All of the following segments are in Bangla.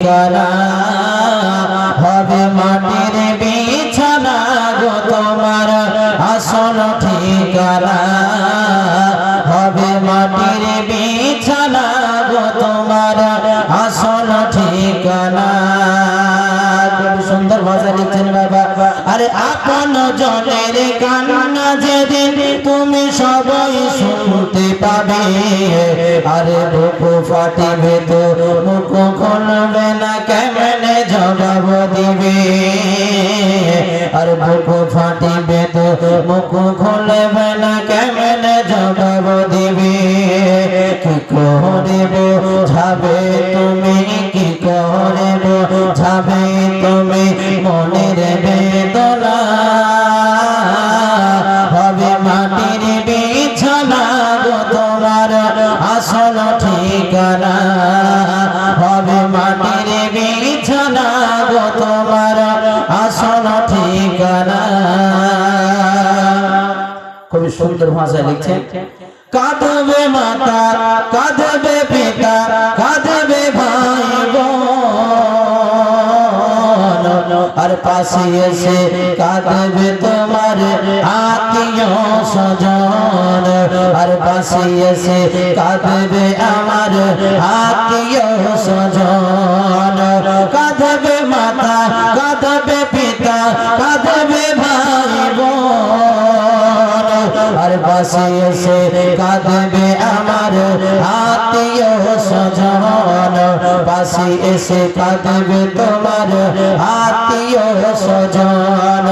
ঠিকানা হবে মাটির বিছানা গো তোমার আসল ঠিকানা হবে মাটির বিছানা গো তোমার আসল ঠিকানা। খুব সুন্দর ভাষা লিখছেন বাবা। আরে আপন জনের কান্না যেদিন তুমি সবাই শুনতে পাবে, আরে বুক ফাটিবে তো মুখ খুলবে না কেমনে জবাব দিবে, আর বুক ফাটিবে তো মুখ খুলবে না কেমনে জবাব দিবে। কি করে বোঝাবে তুমি, কি করে বোঝাবে তুমি মনের বেদনা হবে মাটির বিছানা গো তোমার আসল ঠিকানা হবে মাটির বিছানা গো তোমার আসল ঠিকানা। খুবই সুন্দর ভাষায় লিখছেন। কাঁদবে মাতা, কাঁদবে পিতা, কাঁদবে ভাই বোন, আর পাশে এসে কাঁদবে তোমার আত্মীয় স্বজন, আর পাশে এসে কাঁদবে আমার আত্মীয় স্বজন। কাঁদবে মাতা, কাঁদবে পিতা, কাঁদবে ভাই বোন, আর পাশে এসে কাঁদবে আমার আত্মীয় স্বজন, পাশে এসে কাঁদবে তোমার আত্মীয় স্বজন।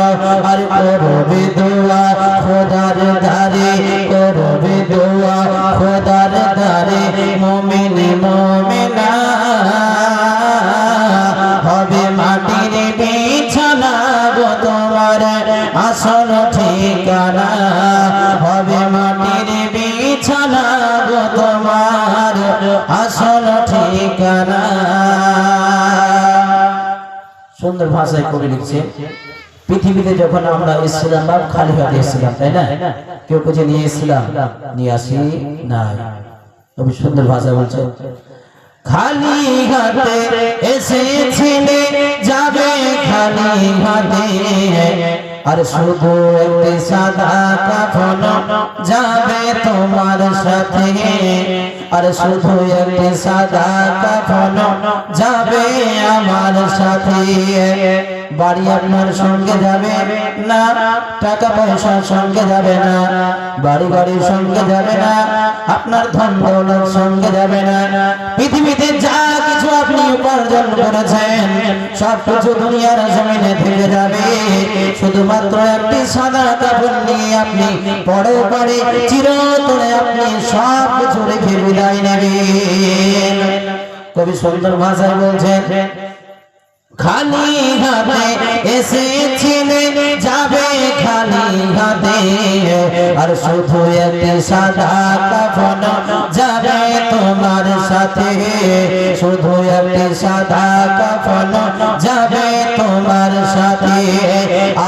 আর করবে দোয়া খোদার ধারে, করবে দোয়া খোদার ধারে মুমিন মুমিনা হবে মাটির বিছানা গো তোমার আসল ঠিকানা হবে মাটির বিছানা গো তোমার আসল ঠিকানা। সুন্দর ভাষায় কবি লিখছে। পৃথিবীতে যখন আমরা এসেছিলাম খালি হাতে এসেছিলাম, তাই না? কেউ কিছু নিয়ে এসেছিলাম, নিয়ে আসি না। খুব সুন্দর ভাষা বলছে। খালি হাতে এসেছিলে যাবে খালি হাতে, আর শুধু একটি সাদা কাফন যাবে তোমার সাথে, আর শুধু একটি সাদা কাফন যাবে আমার সাথে। বাড়ি আপনার সঙ্গে যাবে না, টাকা পয়সার সঙ্গে যাবে না, বাড়ি গাড়ির সঙ্গে যাবে না, আপনার ধন দৌলত সঙ্গে যাবে না। পৃথিবীতে যা কিছু আপনি উপার্জন করেছেন সব কিছু দুনিয়ার জমিনে থেকে যাবে, শুধুমাত্র একটি সাদা কাপড় নিয়ে আপনি পরে পরে চিরতরে আপনি সব কিছু রেখে বিদায় নেবেন। কবি সুন্দর ভাষায় বলছেন। খালি হাতে এসেছিলে যাবে খালি হাতে, আর শুধু একটি সাদা কাফন যাবে তোমার সাথে, শুধু একটি সাদা কাফন যাবে তোমার সাথে।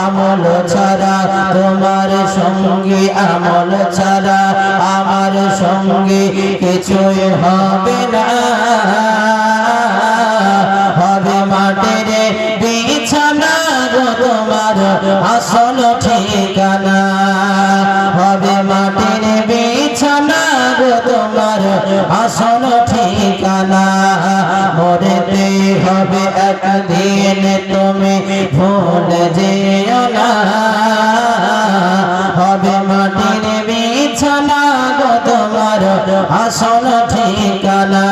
আমল ছাড়া তোমার সঙ্গী, আমল ছাড়া আমার সঙ্গী কিছুই হবে না হবে মাটির বিছানা গো তোমার আসল ঠিকানা হবে মাটির বিছানা গো তোমার আসল ঠিকানা। মরতে হবে একদিন তুমি ভুলে যেও না হবে মাটির বিছানা গো তোমার আসল ঠিকানা।